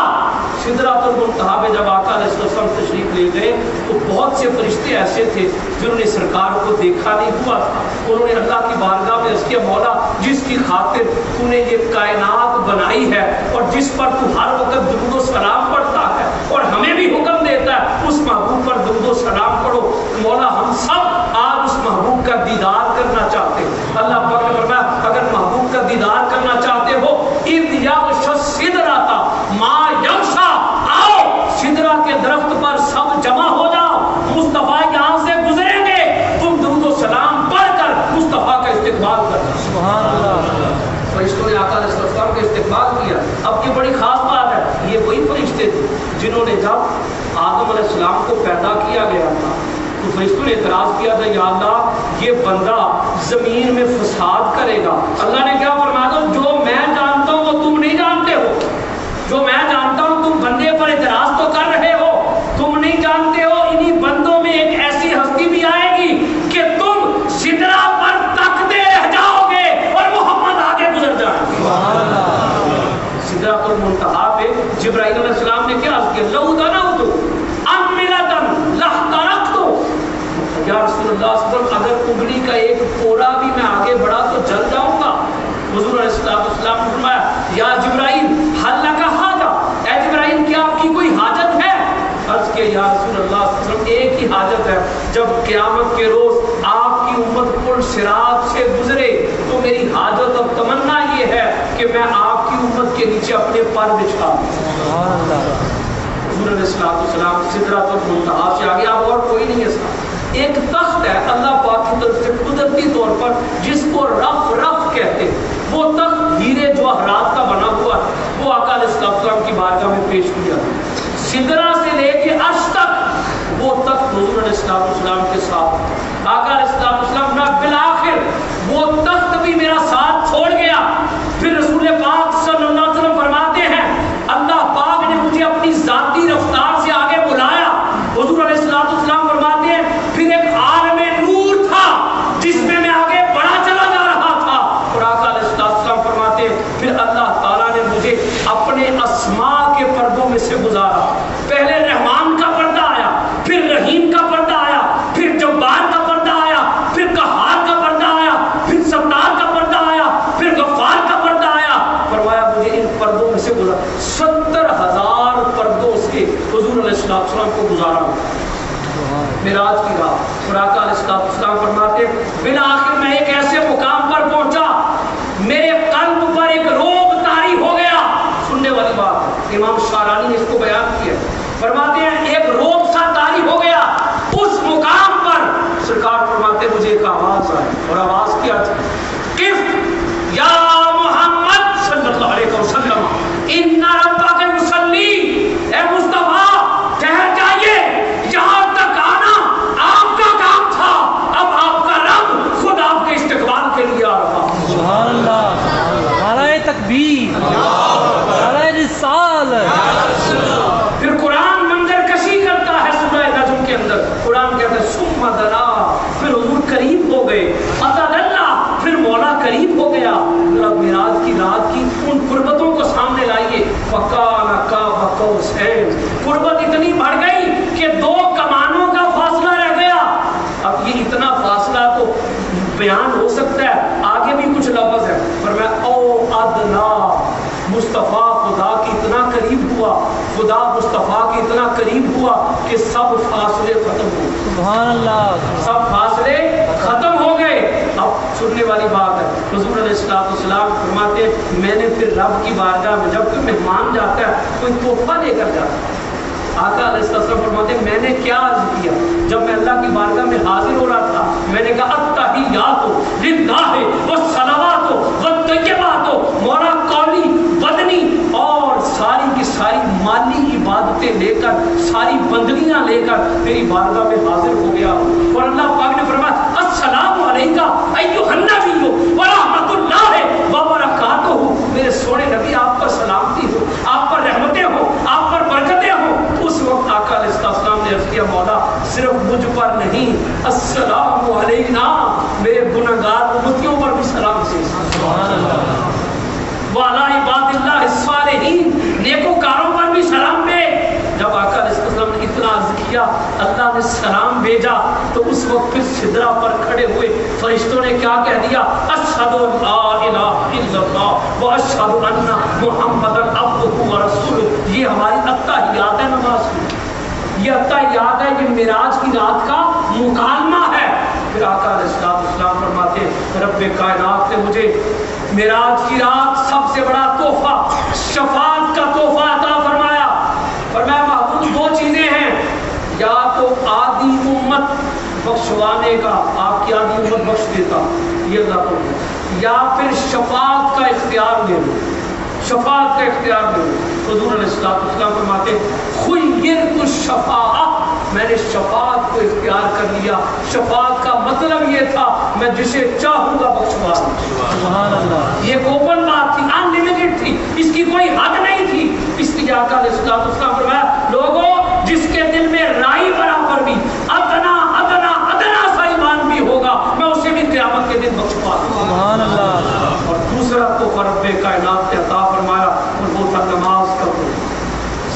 سدرۃ المنتہا میں جب آقا علیہ السلام تشریف لے گئے تو بہت سے فرشتے ایسے تھے جنہوں نے سرکار کو دیکھا نہیں ہوا تھا. انہوں نے اللہ کی بارگاہ میں عرض کیا، مولا جس کی خاطر تو نے یہ کائنات بنائی ہے اور جس پر تو ہر وقت درود و سلام پڑھتا ہے اور ہمیں بھی حکم دیتا ہے اس محبوب پر درود و سلام پڑھو، مولا ہم سب آج اس محبوب کا دیدار کرنا چاہتے ہیں. اللہ پاک نے فرمایا اگر محبوب کا دیدار کرنا چاہتے ہو اذ یغشی السدرۃ ما یغشی، آؤ سدرہ کے درخت پر سب جمع ہو جاؤ، مصطفیٰ یہاں سے گزریں گے، تم درود و سلام پڑھ کر مصطفیٰ کا استقبال کرنا. سبحان اللہ. فرشتوں نے آقا علیہ السلام کا استقبال کیا. اب یہ بڑی خاص بات ہے، یہ وہی فرشتے تھے جنہوں نے جب آدم علیہ السلام کو پیدا کیا گیا تھا تو فرشتوں نے اعتراض کیا تھا، یا اللہ یہ بندہ زمین میں فساد کرے گا. اللہ نے کیا فرمایا، جو میں جانتا ہوں وہ تم نہیں جانتے ہو، جو میں جانتا ہوں تم بندے پر اعتراض تو کر رہے ہو، تم نہیں جانتے ہو انہی بندوں میں ایک ایسی ہستی بھی آئے گی کہ تم سدرہ پر تکتے رہ جاؤ گے اور محمد آگے گزر جائیں گے. سدرۃ المنتہا پہ جبرائیل علیہ السلام نے کیا عرض کیا، لو دنوت املۃ لحترقت، یا رسول اللہ صلی اللہ علیہ وسلم اگر انگلی کا ایک پورا بھی میں آگے بڑھا تو جل جاؤں گا. حضور علیہ السلام نے فرمایا، یا جبرائیل حل لک حاجہ، اے جبرائیل کیا آپ کی کوئی حاجت ہے؟ عرض کہ یا رسول اللہ صلی اللہ علیہ وسلم ایک ہی حاجت ہے، جب قیامت کے روز آپ کی امت پل صراط سے گزرے تو میری حاجت اور تمنا یہ ہے کہ میں آپ کی امت کے نیچے اپنے پر بچھا دوں. حضور علیہ السلام سدرۃ المنتہا سے آگے آپ اور کوئی نہیں ہے. ایک تخت ہے اللہ پاک کی طرف سے قدرتی طور پر جس کو رف کہتے ہیں، وہ تخت ہیرے جواہرات کا بنا ہوا ہے، وہ آقا علیہ السلام کی بارگاہ میں پیش کیا. سدرہ سے لے کے عرش تک وہ تخت حضور علیہ السلام کے ساتھ. آقا علیہ السلام نے بالآخر وہ تخت بھی میرا ساتھ چھوڑ گیا. پھر رسول پاک صلی اللہ علیہ وسلم فرماتے ہیں اللہ پاک نے مجھے اپنی ذاتی رفتار سے آگے بلایا. حضور علیہ السلام فرماتے ہیں پھر ایک عالم نور تھا جس میں میں آگے بڑا چلا جا رہا تھا، اور آقا علیہ السلام فرماتے ہیں پھر اللہ تعالیٰ نے مجھے اپنے اسماء کے پردوں میں سے گزارا. پہلے رحمان کا پردہ آیا، پھر رحیم کا پردہ آیا، پھر جبار کا پردہ آیا، پھر قہار کا پردہ آیا، پھر ستار کا پردہ آیا، پھر غفار کا پردہ آیا. فرمایا مجھے ان پردوں میں سے گزارا، 70,000 پردوں سے حضور علیہ السلام کو گزارا معراج کی رات. اور آقا علیہ السلام فرماتے بالآخر میں ایک ایسے مقام پر پہنچا میرے قلب پر ایک روب طاری ہو گیا. سننے والی بات امام شارانی نے اس کو بیان کیا، فرماتے ہیں ایک روب سا طاری ہو گیا. اس مقام پر سرکار فرماتے مجھے ایک آواز آئی، اور آواز کیا تھی، قف یا محمد صلی اللہ علیہ وسلم ان ربک یصلی، اے مصطفیٰ ٹھہر جائیے، یہاں تک آنا آپ کا کام تھا، اب آپ کا رب خود آپ کے استقبال کے لیے آ رہا. سبحان اللہ، نعرہ تکبیر، نعرہ رسالت. پھر قرآن منظر کشی کرتا ہے سورہ نجم کے اندر. قرآن کہتا ہے ثم دنا، پھر حضور قریب ہو گئے، فتدلی، پھر مولا قریب ہو گیا. معراج کی رات کی ان قربتوں کو سامنے لائیے. فکان قاب قوسین، قربت اتنی بڑھ گئی کہ 2 کمانوں کا فاصلہ رہ گیا. اب یہ اتنا فاصلہ تو بیان ہو سکتا ہے، آگے بھی کچھ لفظ ہے، پر میں او ادنا، مصطفیٰ خدا کی اتنا قریب ہوا. खुदा मुस्तफ़ा के इतना करीब हुआ कि सब फासले खत्म हो गए, सुभान अल्लाह, सब फासले खत्म हो गए। अब सुनने वाली बात है, हुजूर अलैहिस्सलाम फरमाते मैंने फिर रब की बारगाह में जब कोई मेहमान जाता है कोई तोहफा लेकर जाता है, आका अलैहिस्सलाम फरमाते मैंने क्या अर्ज किया जब मैं अल्लाह की बारगाह में हाजिर हो रहा था, मैंने कहा अत्तहियातु लिल्लाहि वस्सलावातु वत्तय्यिबातु, मौला कौली बदनी और सारी की सारी माली इबादतें लेकर, सारी बंदगियां लेकर तेरी बारगाह में हाजिर हो गया। और अल्लाह पाक ने फरमाया अस्सलामु अलैका अय्युहन नबिय्यु व रहमतुल्लाहि व बरकातुहु, मेरे सोने नबी आप पर सलामती हो, आप पर रहमतें हो, आप पर बरकतें हो। उस वक्त आका अलैहिस्सलाम ने अर्ज किया मौला सिर्फ मुझ पर नहीं, अस्सलामु अलैना, मेरे गुनहगार उम्मतियों पर भी सलाम से, सुभान अल्लाह, वाला इबादिल्लाह सालिहीन, नेकोकारों पर भी सलाम दे। जब आका अलैहिस्सलाम ने इतना अर्ज किया, अल्लाह ने सलाम भेजा, तो उस वक्त फिर सिदरा पर खड़े हुए फरिश्तों ने क्या कह दिया, अशहदु ला इलाहा इल्लल्लाह व अशहदु अन्ना मुहम्मदन अब्दुहु व रसूलुहु। ये हमारी अत्तहियात है नमाज की, ये अत्तहियात है, ये मिराज की रात का मुकालमा है। फिर आका अलैहिस्सलाम फरमाते रब्बे कायनात ने मुझे मिराज की रात सबसे बड़ा तोहफा शफाअत का तोहफा अता फरमाया। फरमाया महबूब दो चीजें हैं, या तो आदि उम्मत बख्शवाने का, आपकी आदि उम्मत बख्श देता, ये अल्लाह को, या फिर शफाअत का इख्तियार ले लो, शफाअत का इख्तियार ले लो। हुजूर अलैहिस्सलाम फरमाते खुय्यिरतु शफाअत, मैंने शफाअत को इख्तियार कर लिया। शफाअत का मतलब ये था मैं जिसे चाहूंगा बख्शवा, सुभान अल्लाह। ये ओपन बात थी, अनलिमिटेड थी, इसकी कोई हद नहीं थी। इसलिए आका अलैहिस्सलाम फरमाया लोगों जिसके दिल में राई बराबर भी अदना अदना अदना सा ईमान भी होगा, मैं उसे भी क़यामत के दिन बख्शवा दूंगा, सुभान अल्लाह। और दूसरा तो रब्बे कायनात ने अता फरमाया और वो था नमाज का तोहफा,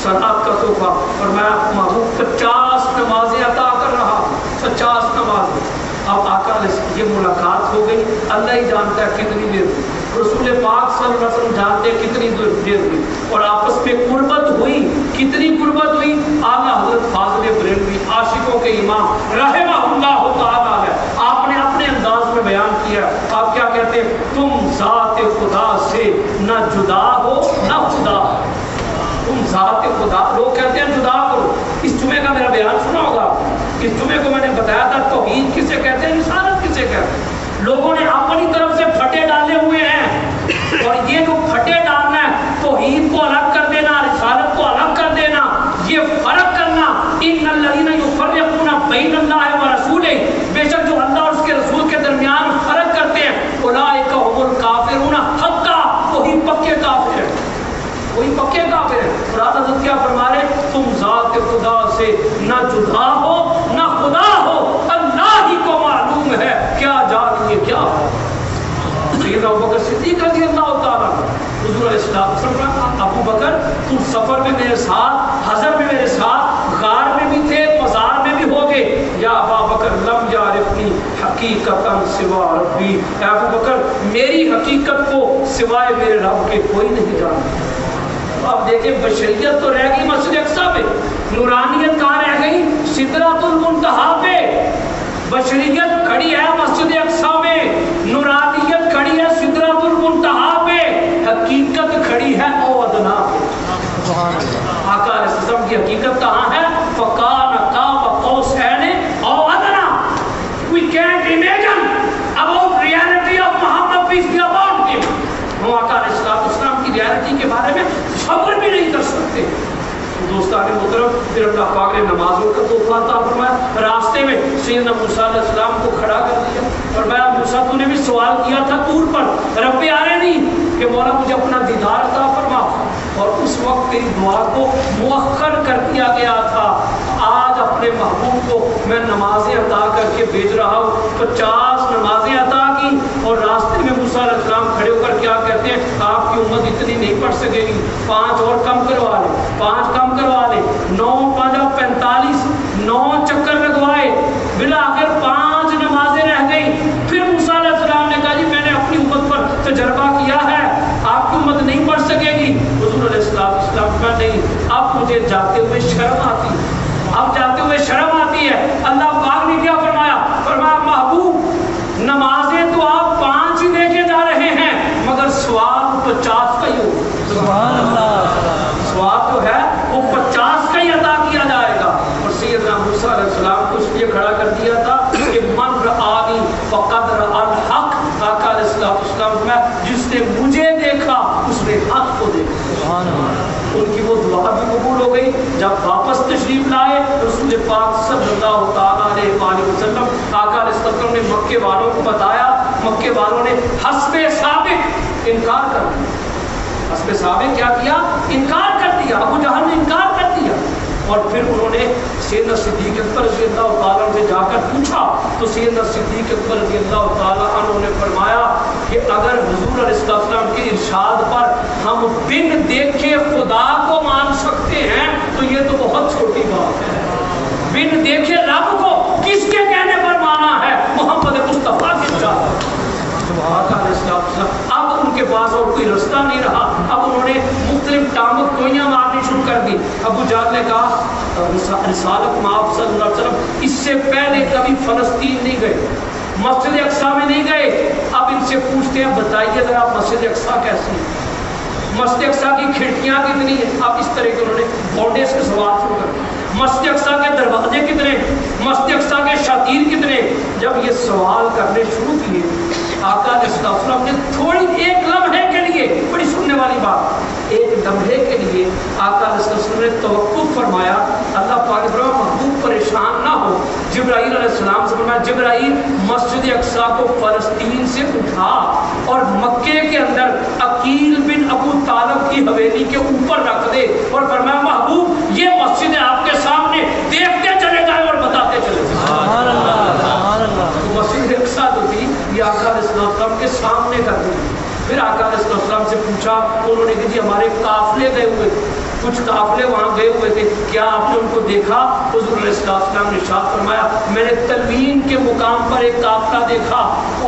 सलात का तोहफा। और मैं महबूब 50 नमाजें अता कर रहा, 50 नमाजें। अब आका ये मुलाकात हो गई, अल्लाह ही जानता है कितनी देर हुई, रसूल पाक सल्लल्लाहु अलैहि वसल्लम जानते हैं कितनी देर हुई, और आपस में कुर्बत हुई, कितनी कुर्बत हुई। आला हज़रत फाज़िल बरेलवी आशिकों के इमाम रहमहुल्लाह तआला है, आपने अपने अंदाज में बयान किया। आप क्या कहते हैं, तुम ज़ात खुदा से न जुदा हो न खुदा, तुम ज़ात खुदा, लोग कहते हैं जुदा करो। इस जुमे का मेरा बयान सुना होगा, इस जुमे को मैंने बताया था तौहीद किसे कहते हैं, रिसालत किसे कहते हैं। लोगों ने अपनी तरफ से फटे डाले हुए हैं, और ये जो फटे डालना है, तौहीद को अलग कर देना, रिसालत को अलग कर देना, ये फर्क करना। इन्नल्लज़ीना युफ़र्रिक़ूना बैनल्लाहि व रसूलिही, बेशक जो अल्लाह और उसके रसूल के दरमियान फर्क करते हैं, उलाइका हुमुल काफ़िरूना हक़्क़ा, वही पक्के काफिर हैं, वही पक्के काफिर हैं। और हज़रत क्या फरमा रहे, तुम ज़ात खुदा से न जुदा हो न खुदा हो, अल्लाह ही को मालूम है क्या जानिए क्या हो। सैयदना अबू बकर सिद्दीक़ रज़ियल्लाहु ताला, हुज़ूर अलैहिस्सलाम अबू बकर तुम सफर में मेरे साथ, हज़र में मेरे साथ, गार में भी थे, मज़ार में भी हो गए। या अबा बकर लम यारिफनी हकीकतन सिवा रब्बी, अबू बकर मेरी हकीकत को सिवाय मेरे रब के कोई नहीं जानता। अब देखें बशरियत तो रह गई मस्जिद अक्सा पे, नूरानियत कहाँ रह गई, सिदरतुल मुंतहा पे। बशरियत खड़ी है मस्जिद अक्सा में, नूरानियत खड़ी है सिदरतुल मुंतहा पे, हकीकत खड़ी है औदना पे। आका अलैहिस्सलाम की हकीकत कहाँ है, फकान काब कौसैन औ अदना। We can't imagine about reality of Muhammad peace be upon him। हम आका अलैहिस्सलाम की रियलिटी के बारे में खबर भी नहीं कर सकते। तो दोस्तान मुहतरम, फिर अल्लाह पाक ने नमाजों का तोहफा अता फरमाया। रास्ते में सैयदना मूसा अलैहिस्सलाम को खड़ा कर दिया, और मैं मूसा तूने भी सवाल किया था तूर पर, रब्बे आने नहीं कि मौला मुझे अपना दीदार अता फरमा, और उस वक्त तेरी दुआ को मुअख्खर कर दिया गया था। आज अपने महबूब को मैं नमाजें अता करके भेज रहा हूँ। 50 नमाजें अता की, और रास्ते में मूसा अलैहिस्सलाम खड़े होकर क्या कहते हैं, आपकी उम्मत इतनी नहीं पढ़ सकेगी, 5 और कम करवा ले, 5 कम करवा ले। 9 5 45, 9 चक्कर लगवाए, मिलाकर 5 नमाजें रह गई। फिर मूसा अलैहिस्सलाम ने कहा जी मैंने अपनी उम्मत पर तजर्बा किया है, आपकी उम्मत नहीं पढ़ सकेगी। हुजूर अलैहिस्सलाम नहीं, अब मुझे उसने मुझे देखा, उसने हक को देखा। उनकी वो दुआ भी कबूल हो गई। जब वापस तशरीफ लाए रसूल पाक सल्लल्लाहु अलैहि वसल्लम आका अलैहिस्सलाम ने मक्के वालों को बताया, मक्के वालों ने हस्बे साबिक इनकार कर दिया। हस्बे साबिक क्या किया? इनकार कर दिया। अबू जहल ने इनकार कर दिया। और फिर उन्होंने सैयदना सिद्दीक़ अकबर रज़ियल्लाहु ताला अन्हु से जाकर पूछा, तो सैयदना सिद्दीक़ अकबर रज़ियल्लाहु ताला अन्हु ने फरमाया कि अगर हुज़ूर अलैहिस्सलाम के इरशाद पर हम बिन देखे खुदा को मान सकते हैं तो ये तो बहुत छोटी बात है। बिन देखे रब को किसके कहने पर माना है? मोहम्मद मुस्तफ़ा के इरशाद। अब उनके पास और कोई रास्ता नहीं रहा। अब उन्होंने मुख्तलिफ टामक गोइयां मारनी शुरू कर दी। अबू जहल ने कहा रिसालत माफ सल्लल्लाहु अलैहि वसल्लम इससे पहले कभी फलस्तीन नहीं गए, मस्जिद अक्सा में नहीं गए। अब इनसे पूछते हैं बताइए जरा मस्जिद अक्सा कैसी है, मस्जिद अक्सा की खिड़कियां कितनी है। अब इस तरह के उन्होंने बॉन्डेज के सवाल शुरू कर दिए। मस्जिद अक्सा के दरवाजे कितने, मस्जिद अक्सा के शातीर कितने। जब ये सवाल करने शुरू किए आका अलैहिस्सलाम ने थोड़ी एक लम्हे के लिए, बड़ी सुनने वाली बात, एक लम्हे के लिए आका अलैहिस्सलाम ने तवक्कुफ फरमाया। अल्लाह पाक ने फरमाया महबूब परेशान ना हो। जिब्राईल अलैहिस्सलाम से फरमाया जिब्राईल मस्जिद अक्सा को फलस्तीन से उठा और मक्के के अंदर अकील बिन अबू तालिब की हवेली के ऊपर रख दे और फरमाया महबूब ये मस्जिद है आपके सामने, देखते चले जाए और बताते चले जाए। सुभान अल्लाह, सुभान अल्लाह। तो मस्जिद अक्सा जो थी ये आका अलैहिस्सलाम के सामने कर दी। फिर आका अलैहिस्सलाम से पूछा, उन्होंने कहा जी हमारे काफिले गए हुए थे, कुछ काफिले वहाँ गए हुए थे, क्या आपने उनको देखा? हुज़ूर अलैहिस्सलाम ने इरशाद फरमाया मैंने तलवीन के मुकाम पर एक काफिला देखा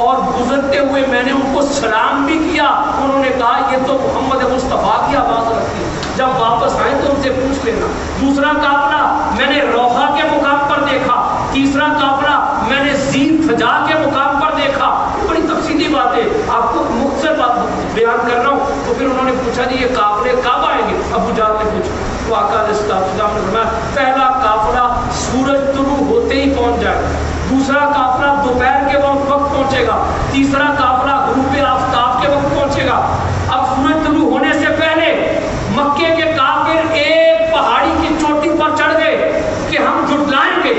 और गुजरते हुए मैंने उनको सलाम भी किया। उन्होंने कहा ये तो मोहम्मद मुस्तफ़ा की आवाज़ रखती है, जब वापस आए तो उनसे पूछ लेना। दूसरा काफिला मैंने रोहा के मुकाम पर देखा, तीसरा काफिला मैंने ज़ीन फजा के मुकाम पर देखा। बड़ी तफसीली बात है, आपको मुख्तसर बात बयान कर रहा हूँ। तो फिर उन्होंने पूछा जी ये काफिले कब आएंगे? अबू जहल ने पूछा। तो आका अलैहिस्सलाम ने फरमाया पहला काफिला सूरज तुलू होते ही पहुंच जाएगा, दूसरा काफिला दोपहर के वक्त पहुंचेगा, तीसरा काफिला ग़ुरूब आफ़ताब के वक्त पहुंचेगा। अब सूरज तुलू होने से पहले मक्के के काफिर एक पहाड़ी की चोटी पर चढ़ गए कि हम जुटलाएंगे,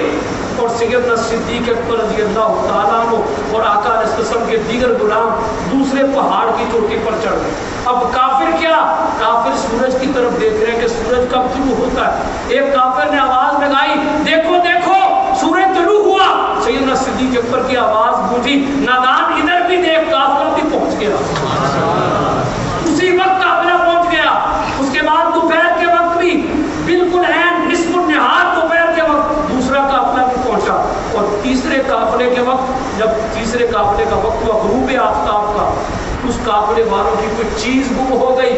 और सैयदना सिद्दीक़ अकबर रज़ियल्लाहु ताला अन्हु और आका अलैहिस्सलाम के दीगर गुलाम दूसरे पहाड़ की चोटी पर चढ़ गए। अब काफिर क्या, काफिर सूरज की तरफ देख रहे हैं कि सूरज कब तुलू होता है। एक काफिर ने आवाज लगाई देखो देखो सूरज तुलू हुआ। सैयदना सिद्दीक़ अकबर की आवाज गूंजी नादान इधर भी देख, काफिर भी पहुंच गया। उसी वक्त काफिला पहुंच गया। उसके बाद दोपहर के वक्त भी बिल्कुल ऐन निस्फ़ुन निहार दोपहर के वक्त दूसरा काफिला भी पहुंचा। और तीसरे काफिले के वक्त जब तीसरे काफिले का वक्त हुआ ग़ुरूब आफ़ताब का, उस काफिले वालों की कोई चीज़ गुम हो गई,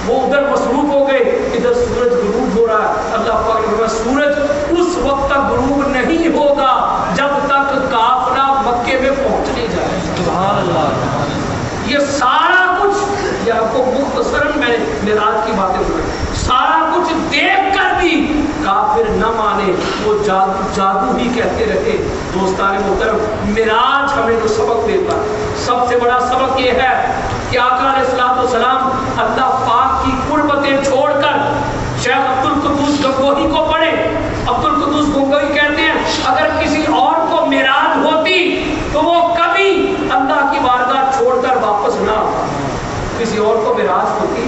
वो उधर मसरूफ हो गए, इधर सूरज गुरूब हो रहा है। अल्लाह पाक ने फरमाया सूरज उस वक्त तक गुरूब नहीं होगा जब तक काफिला मक्के में पहुंच नहीं जाए। सुभान अल्लाह। ये सारा कुछ, ये आपको मुख्तसरन मैंने मेराज की बातें सुनाई, सारा कुछ देख कर भी काफिर न माने, वो जादू ही कहते रहे। दोस्तान मोहतरम मेराज हमें जो सबक देता है, सबसे बड़ा सबक ये है कि आका अलैहिस्सलाम अल्लाह पाक की कुर्बतें छोड़कर शेख अब्दुल कुद्दूस गंगोही को पढ़े। अब्दुल कुद्दूस गंगोही कहते हैं अगर किसी और को मेराज होती तो वो कभी अल्लाह की बारगाह छोड़कर वापस ना आता। किसी और को मेराज होती,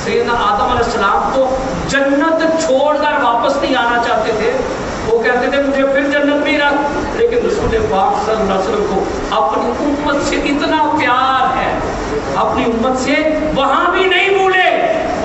सैयदना आदम अलैहिस्सलाम तो जन्नत छोड़कर वापस नहीं आना चाहते थे, वो कहते थे मुझे फिर जन्नत में रख। लेकिन रसूल पाक सल्लल्लाहु अलैहि वसल्लम को अपनी उम्मत से इतना प्यार है, अपनी उम्मत से वहां भी नहीं भूले।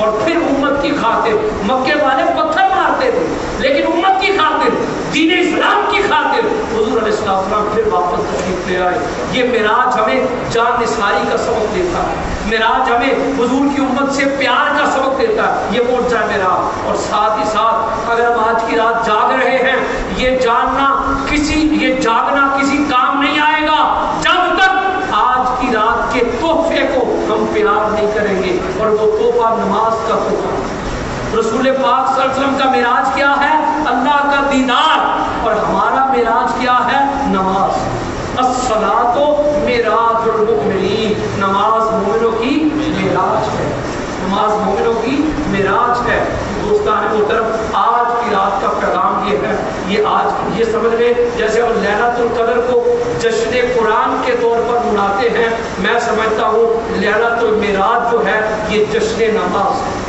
और फिर उम्मत की खातिर मक्के वाले पत्थर मारते थे, लेकिन उम्मत की खातिर, दीन इस्लाम की खातिर हुजूर अलैहिस्सलाम फिर वापस तशरीफ ले आए। ये मेराज हमें जान निसारी का सबक देता है, मेराज हमें हुजूर की उम्मत से प्यार का सबक देता है। ये मोर्चा है मेराज। और साथ ही साथ अगर हम आज की रात जाग रहे हैं, ये जागना किसी काम नहीं आएगा जब तक आज की रात के तोहफे को हम प्यार नहीं करेंगे। और वो तोहफा नमाज का तोहफा। रसूल पाक सल्लल्लाहु अलैहि वसल्लम का मेराज क्या है? अल्लाह का दीदार। और हमारा मेराज क्या है? नमाज। अस्सलातो मेराजुल मुमिनीन, नमाज मोमिनों की नमाज मोमिनों की मेराज है। दोस्तान मोहतरम, आज की रात का पैगाम ये है, ये आज ये समझ लें जैसे हम लैलतुल कदर को जश्न कुरान के तौर पर मनाते हैं, मैं समझता हूँ लैलतुल मेराज जो है ये जश्न नमाज है,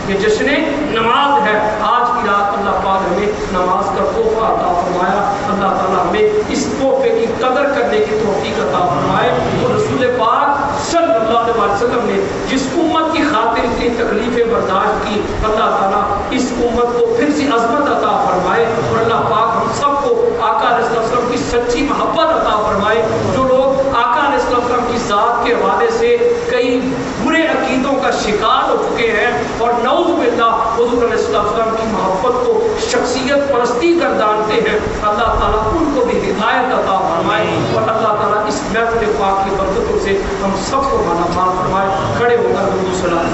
ये जश्न नमाज है। आज की रात अल्लाह पाक हमें नमाज का तोहफा अता फरमाया। अल्लाह ताला हमें इस तोहफे की कदर करने की तौफीक अता फरमाए। और रसूल पाक सल्लल्लाहु अलैहि वसल्लम ने जिस उम्मत की खातिर इतनी तकलीफें बर्दाश्त की, अल्लाह ताला इस उम्मत को फिर से अज़मत अता फरमाए। और अल्लाह पाक हम सबको आका अलैहि वसल्लम की सच्ची मोहब्बत अता फरमाए। जो लोग आका अलैहि वसल्लम की ज़ात के हवाले से कई बुरे अकीदों का शिकार हो चुके हैं और नऊज़ बिल्लाह हुज़ूर अलैहि वसल्लम की मोहब्बत को शख्सियत परस्ती गर्दानते हैं, अल्लाह ताला उनको भी हिदायत अता फरमाए। और अल्लाह ताला इस महफ़िल पाक की बरकतों से हम सबको माला माल फरमाए। खड़े होकर दुरूद सलाम